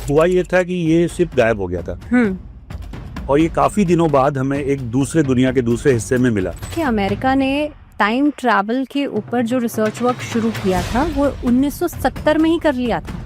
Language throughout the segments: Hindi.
हुआ ये था कि ये शिप गायब हो गया था और ये काफी दिनों बाद हमें एक दूसरे दुनिया के दूसरे हिस्से में मिला। कि अमेरिका ने टाइम ट्रैवल के ऊपर जो रिसर्च वर्क शुरू किया था वो 1970 में ही कर लिया था।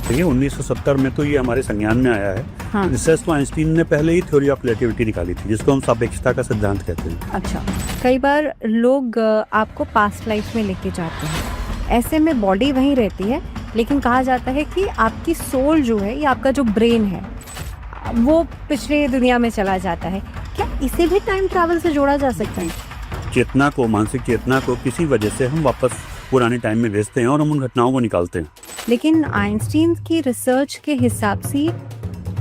देखिए 1970 में तो ये हमारे संज्ञान में आया है। हाँ। रिसर्च तो आइंस्टीन ने पहले ही थ्योरी ऑफ रिलेटिविटी निकाली थी, जिसको हम सापेक्षता का सिद्धांत कहते हैं। अच्छा, कई बार लोग आपको पास्ट लाइफ में लेके जाते हैं, ऐसे में बॉडी वहीं रहती है, लेकिन कहा जाता है कि आपकी सोल जो है या आपका जो ब्रेन है वो पिछले दुनिया में चला जाता है। क्या इसे भी टाइम ट्रैवल से जोड़ा जा सकता है? चेतना को, मानसिक चेतना को किसी वजह से हम वापस पुराने टाइम में भेजते हैं और हम उन घटनाओं को निकालते हैं। लेकिन आइंस्टीन की रिसर्च के हिसाब से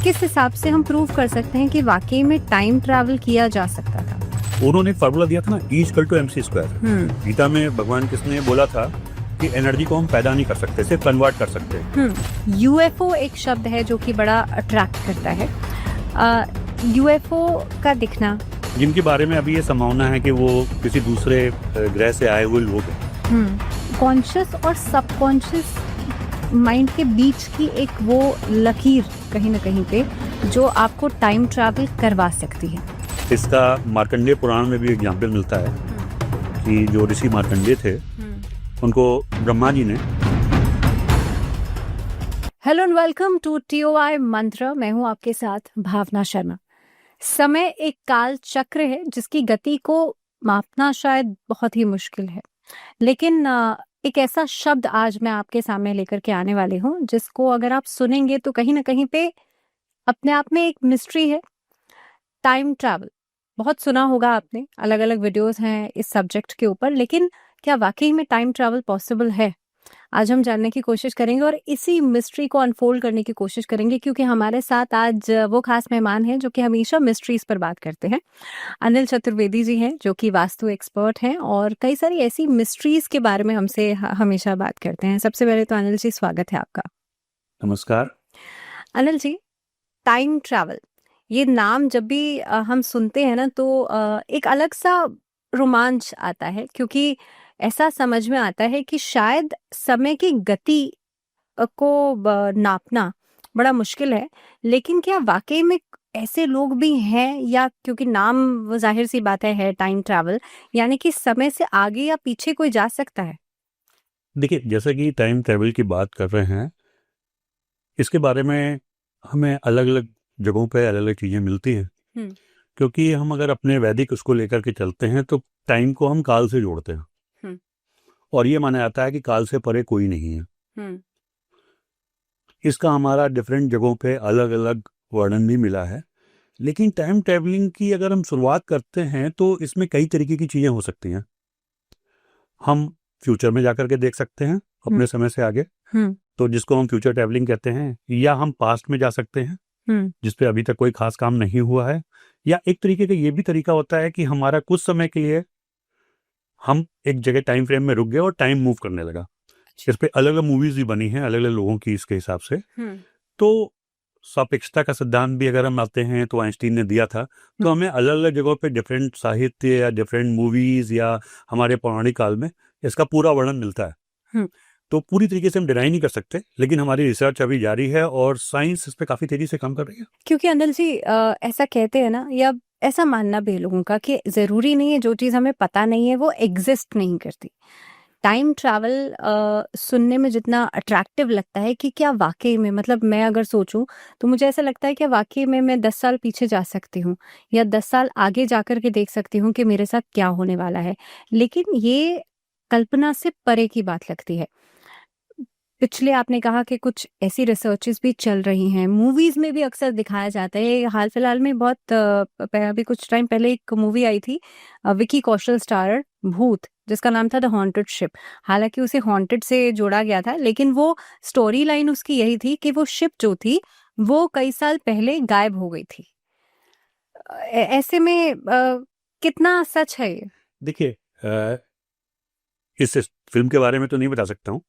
किस हिसाब से हम प्रूव कर सकते हैं कि वाकई में टाइम ट्रैवल किया जा सकता था? उन्होंने एक फार्मूला दिया था ना, E=mc²। गीता में भगवान कृष्ण ने बोला था कि एनर्जी को हम पैदा नहीं कर सकते, सिर्फ कन्वर्ट कर सकते हैं। यूएफओ एक शब्द है जो कि बड़ा अट्रैक्ट करता है। यूएफओ का दिखना, जिनके बारे में अभी ये संभावना है कि वो किसी दूसरे ग्रह से आए हुए लोग हैं। कॉन्शियस और सबकॉन्शियस माइंड के बीच की एक वो लकीर कहीं ना कहीं पे जो आपको टाइम ट्रैवल करवा सकती है। इसका मार्कंडेय पुराण में भी एग्जाम्पल मिलता है कि जो ऋषि मार्कंडेय थे उनको ब्रह्मा जी ने। Hello and welcome to TOI Mantra. मैं हूं आपके साथ भावना शर्मा। समय एक काल चक्र है जिसकी गति को मापना शायद बहुत ही मुश्किल है, लेकिन एक ऐसा शब्द आज मैं आपके सामने लेकर के आने वाली हूँ जिसको अगर आप सुनेंगे तो कहीं ना कहीं पे अपने आप में एक मिस्ट्री है। टाइम ट्रैवल बहुत सुना होगा आपने, अलग अलग वीडियोस हैं इस सब्जेक्ट के ऊपर, लेकिन क्या वाकई में टाइम ट्रैवल पॉसिबल है? आज हम जानने की कोशिश करेंगे और इसी मिस्ट्री को अनफोल्ड करने की कोशिश करेंगे, क्योंकि हमारे साथ आज वो खास मेहमान हैं जो कि हमेशा मिस्ट्रीज पर बात करते हैं। अनिल चतुर्वेदी जी हैं जो कि वास्तु एक्सपर्ट हैं और कई सारी ऐसी मिस्ट्रीज के बारे में हमसे हमेशा बात करते हैं। सबसे पहले तो अनिल जी, स्वागत है आपका। नमस्कार। अनिल जी, टाइम ट्रैवल ये नाम जब भी हम सुनते हैं ना तो एक अलग सा रोमांच आता है, क्योंकि ऐसा समझ में आता है कि शायद समय की गति को नापना बड़ा मुश्किल है, लेकिन क्या वाकई में ऐसे लोग भी हैं? या क्योंकि नाम वो जाहिर सी बात है टाइम ट्रैवल, यानी कि समय से आगे या पीछे कोई जा सकता है? देखिए, जैसे कि टाइम ट्रेवल की बात कर रहे हैं, इसके बारे में हमें अलग अलग जगहों पे अलग अलग चीज़ें मिलती हैं। क्योंकि हम अगर अपने वैदिक उसको लेकर के चलते हैं तो टाइम को हम काल से जोड़ते हैं और ये माना जाता है कि काल से परे कोई नहीं है। इसका हमारा डिफरेंट जगहों पे अलग अलग वर्णन भी मिला है। लेकिन टाइम ट्रैवलिंग की अगर हम शुरुआत करते हैं तो इसमें कई तरीके की चीज़ें हो सकती हैं। हम फ्यूचर में जाकर के देख सकते हैं अपने समय से आगे, तो जिसको हम फ्यूचर ट्रैवलिंग कहते हैं, या हम पास्ट में जा सकते हैं जिसपे अभी तक कोई खास काम नहीं हुआ है, या एक तरीके का ये भी तरीका होता है कि हमारा कुछ समय के लिए हम एक जगह टाइम फ्रेम में रुक गए और टाइम मूव करने लगा। इस पे अलग अलग मूवीज भी बनी हैं अलग अलग लोगों की इसके हिसाब से। तो सापेक्षता का सिद्धांत भी अगर हम आते हैं तो आइंस्टीन ने दिया था, तो हमें अलग अलग जगहों पे डिफरेंट साहित्य या डिफरेंट मूवीज या हमारे पौराणिक काल में इसका पूरा वर्णन मिलता है। तो पूरी तरीके से हम डिनाई नहीं कर सकते, लेकिन हमारी रिसर्च अभी जारी है और साइंस इस पे काफी तेजी से काम कर रही है। क्योंकि अनिल जी ऐसा कहते हैं ना, या ऐसा मानना भी है लोगों का कि जरूरी नहीं है जो चीज हमें पता नहीं है वो एग्जिस्ट नहीं करती। टाइम ट्रैवल सुनने में जितना अट्रैक्टिव लगता है कि क्या वाकई में, मतलब मैं अगर सोचूं तो मुझे ऐसा लगता है कि वाकई में मैं 10 साल पीछे जा सकती हूँ या 10 साल आगे जाकर के देख सकती हूँ कि मेरे साथ क्या होने वाला है। लेकिन ये कल्पना से परे की बात लगती है। पिछले आपने कहा कि कुछ ऐसी रिसर्चेस भी चल रही हैं, मूवीज में भी अक्सर दिखाया जाता है। हाल फिलहाल में बहुत अभी कुछ टाइम पहले एक मूवी आई थी, विकी कौशल स्टारर भूत, जिसका नाम था द हॉन्टेड शिप। हालांकि उसे हॉन्टेड से जोड़ा गया था, लेकिन वो स्टोरी लाइन उसकी यही थी कि वो शिप जो थी वो कई साल पहले गायब हो गई थी। ऐसे में कितना सच है ये? देखिए, इस फिल्म के बारे में तो नहीं बता सकता हूँ,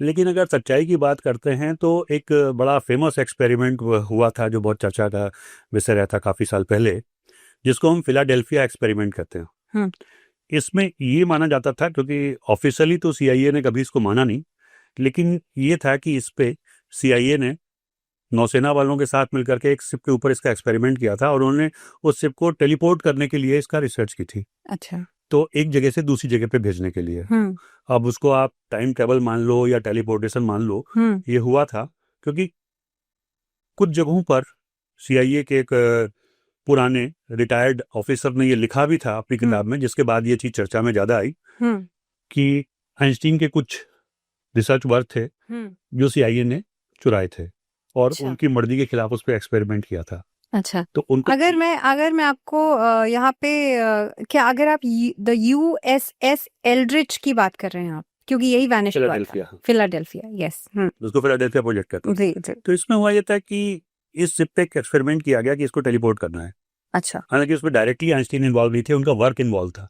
लेकिन अगर सच्चाई की बात करते हैं तो एक बड़ा फेमस एक्सपेरिमेंट हुआ था जो बहुत चर्चा का विषय रहा था काफ़ी साल पहले, जिसको हम फिलाडेल्फिया एक्सपेरिमेंट कहते हैं। इसमें ये माना जाता था, क्योंकि ऑफिशियली तो CIA ने कभी इसको माना नहीं, लेकिन ये था कि इस पे CIA ने नौसेना वालों के साथ मिलकर के एक शिप के ऊपर इसका एक्सपेरिमेंट किया था और उन्होंने उस शिप को टेलीपोर्ट करने के लिए इसका रिसर्च की थी। अच्छा। तो एक जगह से दूसरी जगह पे भेजने के लिए। अब उसको आप टाइम ट्रेवल मान लो या टेलीपोर्टेशन मान लो, ये हुआ था क्योंकि कुछ जगहों पर CIA के एक पुराने रिटायर्ड ऑफिसर ने ये लिखा भी था अपनी किताब में, जिसके बाद ये चीज चर्चा में ज्यादा आई कि आइंस्टीन के कुछ रिसर्च वर्क थे जो CIA ने चुराए थे और उनकी मर्जी के खिलाफ उस पर एक्सपेरिमेंट किया था। अच्छा, तो उनको अगर मैं आपको यहाँ पे क्या अगर आप द USS एल्ड्रिच की बात कर रहे हैं आप, क्योंकि यही वैनिश हुआ था, फिलाडेल्फिया, यस, उसको फिलाडेल्फिया प्रोजेक्ट करते हैं। जी जी। तो इसमें हुआ ये था कि इस शिप पे एक एक्सपेरिमेंट किया गया कि इसको टेलीपोर्ट करना है। अच्छा। हालांकि उसमें डायरेक्टली आइंस्टीन इन्वॉल्व नहीं थे, उनका वर्क इन्वॉल्व था।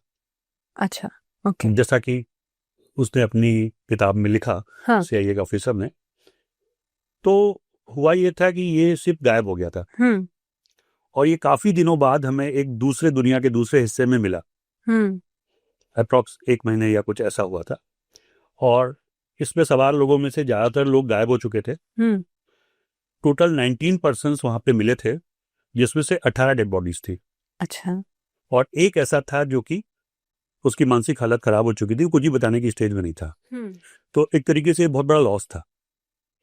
अच्छा, ओके। जैसा कि उसने अपनी किताब में लिखा, हाँ। CIA के ऑफिसर ने। तो हुआ ये था कि ये शिप गायब हो गया था और ये काफी दिनों बाद हमें एक दूसरे दुनिया के दूसरे हिस्से में मिला। अप्रॉक्स 1 महीने या कुछ ऐसा हुआ था और इसमें सवार लोगों में से ज्यादातर लोग गायब हो चुके थे। टोटल 19 पर्सन्स वहां पे मिले थे, जिसमें से 18 डेड बॉडीज थी। अच्छा। और एक ऐसा था जो कि उसकी मानसिक हालत खराब हो चुकी थी, कुछ ही बताने की स्टेज में नहीं था। तो एक तरीके से बहुत बड़ा लॉस था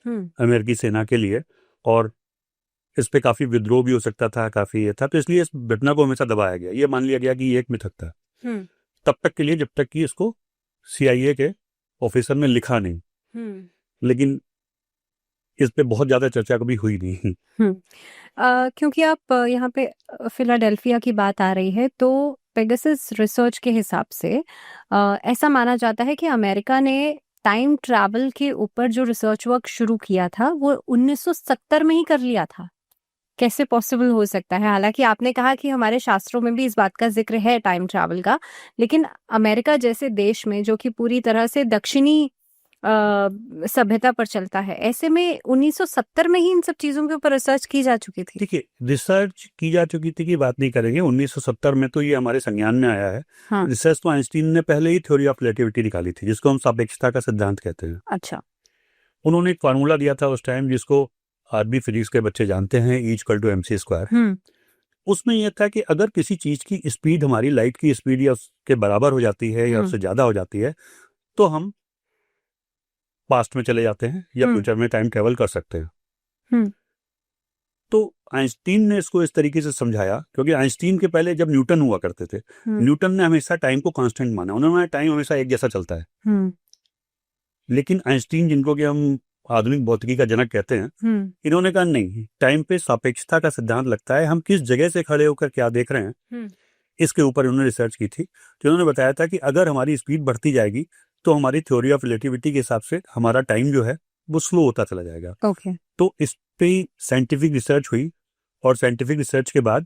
अमेरिकी सेना के लिए और इस पे काफी विद्रोह भी हो सकता था, काफी ये था। तो इसलिए इस घटना को हमेशा दबाया गया, ये मान लिया गया कि ये एक मिथक था तब तक के लिए, जब तक कि इसको CIA के ऑफिसर ने लिखा नहीं। लेकिन इस पे बहुत ज्यादा चर्चा कभी हुई नहीं। क्योंकि आप यहाँ पे फिलाडेल्फिया की बात आ रही है, तो पेगासस रिसर्च के हिसाब से ऐसा माना जाता है कि अमेरिका ने टाइम ट्रैवल के ऊपर जो रिसर्च वर्क शुरू किया था वो 1970 में ही कर लिया था। कैसे पॉसिबल हो सकता है? हालांकि आपने कहा कि हमारे शास्त्रों में भी इस बात का जिक्र है टाइम ट्रैवल का, लेकिन अमेरिका जैसे देश में जो कि पूरी तरह से दक्षिणी सभ्यता पर चलता है, ऐसे में 1970 में ही इन सब चीजों के ऊपर रिसर्च की जा चुकी थी। देखिए, रिसर्च की जा चुकी थी की बात नहीं करेंगे, 1970 में तो ये हमारे संज्ञान में आया है। हाँ। रिसर्च तो आइंस्टीन ने पहले ही थ्योरी ऑफ रिलेटिविटी निकाली थी, जिसको हम सापेक्षता का सिद्धांत कहते हैं। अच्छा। उन्होंने एक फार्मूला दिया था उस टाइम, जिसको आज भी फिजिक्स के बच्चे जानते हैं, E=mc²। उसमें यह था कि अगर किसी चीज की स्पीड हमारी लाइट की स्पीड या उसके बराबर हो जाती है या उससे ज्यादा हो जाती है, तो हम पास्ट में चले जाते हैं या फ्यूचर में टाइम ट्रेवल कर सकते हैं। तो आइंस्टीन ने इसको इस तरीके से समझाया, क्योंकि आइंस्टीन के पहले जब न्यूटन हुआ करते थे, न्यूटन ने हमेशा टाइम को कांस्टेंट माना, उन्होंने टाइम हमेशा एक जैसा चलता है। लेकिन आइंस्टीन, जिनको कि हम आधुनिक भौतिकी का जनक कहते हैं, इन्होंने कहा नहीं, टाइम पे सापेक्षता का सिद्धांत लगता है, हम किस जगह से खड़े होकर क्या देख रहे हैं इसके ऊपर उन्होंने रिसर्च की थी। तो उन्होंने बताया था कि अगर हमारी स्पीड बढ़ती जाएगी तो हमारी थ्योरी ऑफ रिलेटिविटी के हिसाब से हमारा टाइम जो है वो स्लो होता चला जाएगा। तो इस पे साइंटिफिक रिसर्च हुई और साइंटिफिक रिसर्च के बाद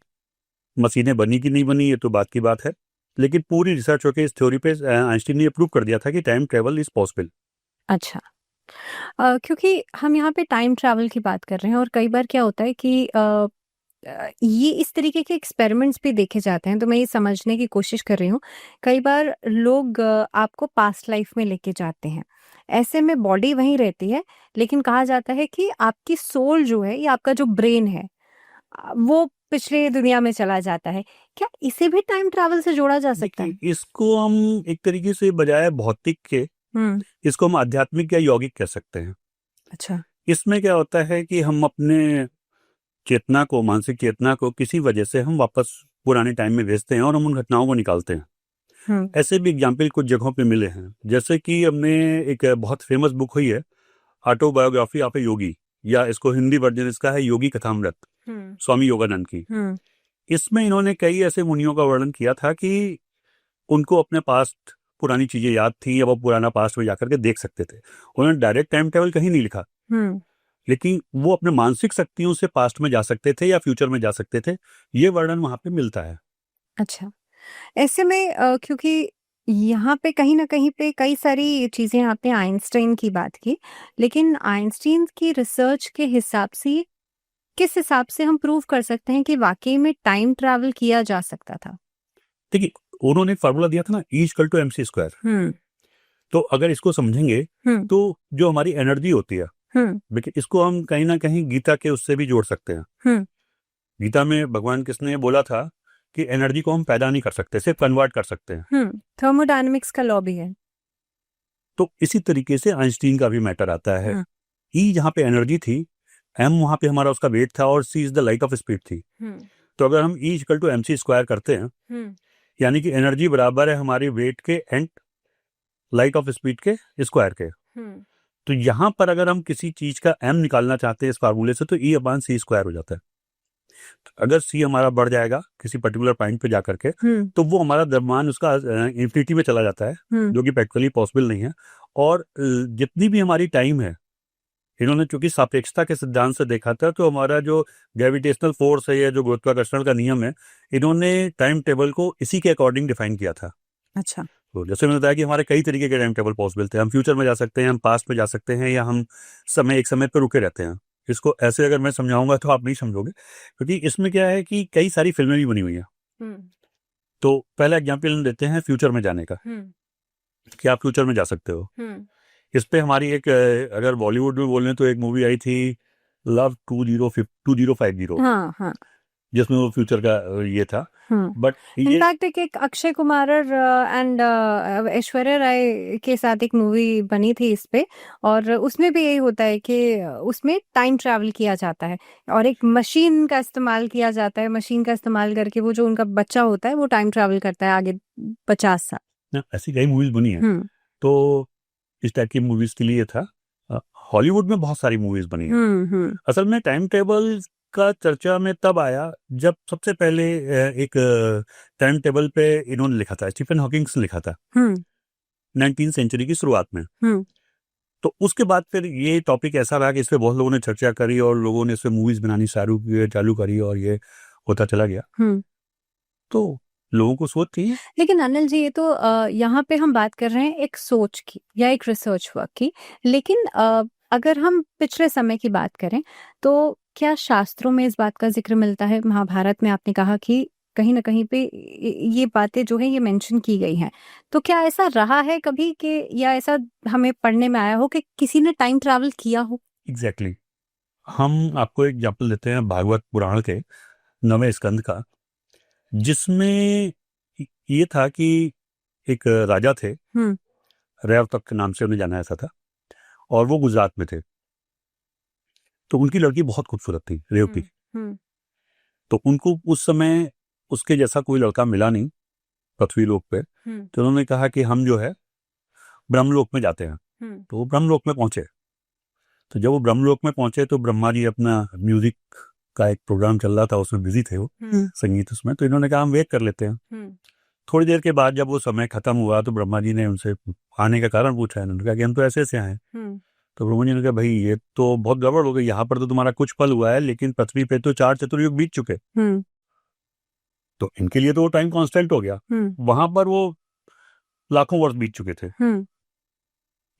मशीनें बनी कि नहीं बनी ये तो बात की बात है, लेकिन पूरी रिसर्च होकर इस थ्योरी पे आइंस्टीन ने प्रूव कर दिया था कि टाइम ट्रेवल इज पॉसिबल। अच्छा। क्योंकि हम यहाँ पे टाइम ट्रैवल की बात कर रहे हैं और कई बार क्या होता है कि ये इस तरीके के एक्सपेरिमेंट्स भी देखे जाते हैं, तो मैं ये समझने की कोशिश कर रही हूँ। कई बार लोग आपको पास्ट लाइफ में लेके जाते हैं, ऐसे में बॉडी वहीं रहती है, लेकिन कहा जाता है कि आपकी सोल जो है या आपका जो ब्रेन है वो पिछले दुनिया में चला जाता है। क्या इसे भी टाइम ट्रैवल से जोड़ा जा सकता है? इसको हम एक तरीके से बजाय भौतिक के इसको हम आध्यात्मिक या यौगिक कह सकते हैं। अच्छा। इसमें क्या होता है कि हम अपने चेतना को, मानसिक चेतना को किसी वजह से हम वापस पुराने टाइम में भेजते हैं और हम उन घटनाओं को निकालते हैं। ऐसे भी एग्जाम्पल कुछ जगहों पे मिले हैं, जैसे कि हमने एक बहुत फेमस बुक हुई है ऑटोबायोग्राफी ऑफ ए योगी, या इसको हिंदी वर्जन इसका है योगी कथामृत, स्वामी योगानंद की। इसमें इन्होंने कई ऐसे मुनियों का वर्णन किया था कि उनको अपने पास्ट पुरानी चीजें याद थी या वो पुराना पास्ट में जाकर के देख सकते थे। उन्होंने डायरेक्ट टाइम ट्रेवल कहीं नहीं लिखा, लेकिन वो अपने मानसिक शक्तियों से पास्ट में जा सकते थे या फ्यूचर में जा सकते थे, ये वर्णन वहां पे मिलता है। अच्छा। ऐसे में क्योंकि यहाँ पे कहीं ना कहीं पे कई सारी चीजें, आपने आइंस्टाइन की बात की, लेकिन आइंस्टाइन की रिसर्च के हिसाब से किस हिसाब से हम प्रूव कर सकते हैं कि वाकई में टाइम ट्रैवल किया जा सकता था? देखिए, उन्होंने फार्मूला दिया था ना, E=mc²। तो अगर इसको समझेंगे तो जो हमारी एनर्जी होती है लेकिन इसको हम कहीं ना कहीं गीता के उससे भी जोड़ सकते हैं। गीता में भगवान कृष्ण ने बोला था कि एनर्जी को हम पैदा नहीं कर सकते, सिर्फ कन्वर्ट कर सकते हैं। थर्मोडायनेमिक्स का लॉ भी है। तो इसी तरीके से आइंस्टीन का भी मैटर आता है। ई जहाँ पे एनर्जी थी, एम वहां पे हमारा उसका वेट था, और C is the light of speed थी। तो अगर हम E equal to MC square करते हैं, यानी कि एनर्जी बराबर है हमारे वेट के एंड लाइट ऑफ स्पीड के स्क्वायर के। तो यहाँ पर अगर हम किसी चीज का एम निकालना चाहते हैं इस फार्मूले से, तो E/C स्क्वायर हो जाता है। तो अगर सी हमारा बढ़ जाएगा किसी पर्टिकुलर पॉइंट पे जाकर के, तो वो हमारा द्रव्यमान उसका इंफिनिटी में चला जाता है, जो कि प्रैक्टिकली पॉसिबल नहीं है। और जितनी भी हमारी टाइम है, इन्होंने चूंकि सापेक्षता के सिद्धांत से देखा था, तो हमारा जो ग्रेविटेशनल फोर्स है या जो गुरुत्वाकर्षण का नियम है, इन्होंने टाइम टेबल को इसी के अकॉर्डिंग डिफाइन किया था। अच्छा। तो जैसे मैंने बताया कि हमारे कई तरीके के टाइम टेबल पॉसिबल थे। हम फ्यूचर में जा सकते हैं, हम पास्ट में जा सकते हैं, या हम एक समय पर रुके रहते हैं। इसको ऐसे अगर मैं समझाऊंगा तो आप नहीं समझोगे, क्योंकि इसमें क्या है कि कई सारी फिल्में भी बनी हुई हैं। तो पहला एग्जाम्पल हम देते हैं फ्यूचर में जाने का, कि आप फ्यूचर में जा सकते हो। इस पे हमारी एक, अगर बॉलीवुड में बोलें तो एक मूवी आई थी लव 2050, हाँ। जिसमें वो फ्यूचर का ये था। बट इनफैक्ट एक अक्षय कुमार एंड ऐश्वर्या राय के साथ एक मूवी बनी थी इस पे, और उसमें भी यही होता है कि उसमें टाइम ट्रैवल किया जाता है और एक मशीन का इस्तेमाल किया जाता है। मशीन का इस्तेमाल करके वो जो उनका बच्चा होता है वो टाइम ट्रैवल करता है आगे 50 साल। ऐसी कई मूवीज बनी है। तो इस टाइप की मूवीज के लिए था। हॉलीवुड में बहुत सारी मूवीज बनी है। असल में टाइम टेबल का चर्चा में तब आया जब सबसे पहले एक टाइम टेबल पे इन्होंने लिखा था, स्टीफन हॉकिंग्स ने लिखा था 19वीं सेंचुरी की शुरुआत में। तो उसके बाद फिर ये टॉपिक ऐसा रहा कि इस पे बहुत लोगों ने चर्चा करी और लोगों ने इस पे मूवीज बनानी चालू करी, और ये होता चला गया। तो लोगों को सोच थी। लेकिन अनिल जी, ये तो यहाँ पे हम बात कर रहे हैं एक सोच की या एक रिसर्च वर्क की, लेकिन अगर हम पिछले समय की बात करें तो क्या शास्त्रों में इस बात का जिक्र मिलता है? महाभारत में आपने कहा कि कहीं ना कहीं पे ये बातें जो है ये मेंशन की गई हैं, तो क्या ऐसा रहा है कभी कि, या ऐसा हमें पढ़ने में आया हो कि किसी ने टाइम ट्रैवल किया हो? एग्जैक्टली। हम आपको एक एग्जाम्पल देते हैं भागवत पुराण के 9वें स्कंद का, जिसमें ये था कि एक राजा थे, रेवतक के नाम से उन्हें जाना जाता था, और वो गुजरात में थे। तो उनकी लड़की बहुत खूबसूरत थी, रेवती। तो उनको उस समय उसके जैसा कोई लड़का मिला नहीं पृथ्वी लोक पे। तो उन्होंने कहा कि हम जो है ब्रह्मलोक में जाते हैं। तो वो ब्रह्मलोक में पहुंचे। तो जब वो ब्रह्मलोक में पहुंचे तो ब्रह्मा जी अपना म्यूजिक का एक प्रोग्राम चल रहा था, उसमें बिजी थे वो, संगीत उसमें। तो इन्होंने कहा हम वेट कर लेते हैं। थोड़ी देर के बाद जब वो समय खत्म हुआ तो ब्रह्मा जी ने उनसे आने का कारण पूछा। इन्होंने कहा कि हम तो ऐसे ऐसे आए। तो ब्रह्मा जी ने कहा भाई ये तो बहुत गड़बड़ हो गई, यहाँ पर तो तुम्हारा कुछ पल हुआ है, लेकिन पृथ्वी पे तो 4 चतुर्युग बीत चुके। तो इनके लिए तो वो टाइम कांस्टेंट हो गया, वहां पर वो लाखों वर्ष बीत चुके थे।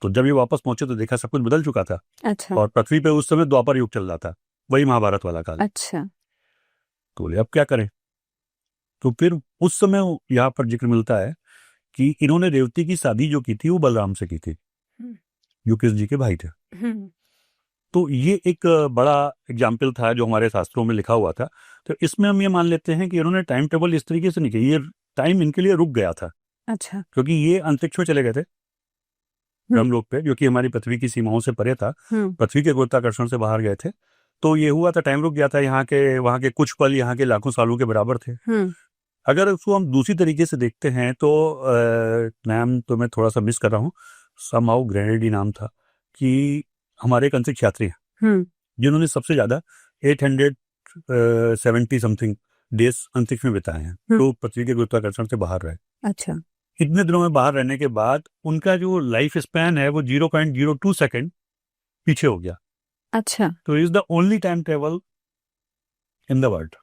तो जब ये वापस पहुंचे तो देखा सब कुछ बदल चुका था। अच्छा। और पृथ्वी पे उस समय द्वापर युग चल रहा था, वही महाभारत वाला काल। अच्छा। तो बोले अब क्या करें? तो फिर उस समय यहाँ पर जिक्र मिलता है कि इन्होंने रेवती की शादी जो की थी वो बलराम से की थी, जो कृष्ण जी के भाई थे। तो ये एक बड़ा एग्जाम्पल था जो हमारे शास्त्रों में लिखा हुआ था। तो इसमें हम ये मान लेते हैं कि इन्होंने टाइम टेबल इस तरीके से नहीं किया, ये टाइम इनके लिए रुक गया था। अच्छा। क्योंकि ये अंतरिक्ष में चले गए थे ब्रह्मलोक पे, जो कि हमारी पृथ्वी की सीमाओं से परे था, पृथ्वी के गुरुत्वाकर्षण से बाहर गए थे। तो ये हुआ था, टाइम रुक गया था। यहाँ के वहाँ के कुछ पल यहाँ के लाखों सालों के बराबर थे। अगर उसको हम दूसरी तरीके से देखते हैं तो नाम तो मैं थोड़ा सा मिस कर रहा हूँ, समहाउ ग्रेनेडी नाम था, कि हमारे एक अंतरिक्ष यात्री हैं जिन्होंने सबसे ज्यादा 870 समथिंग डेज अंतरिक्ष में बिताए हैं। तो पृथ्वी के गुरुत्वाकर्षण से बाहर रहे। अच्छा। इतने दिनों में बाहर रहने के बाद उनका जो लाइफ स्पैन है वो 0.02 सेकेंड पीछे हो गया। अच्छा। तो is the only time travel in the world.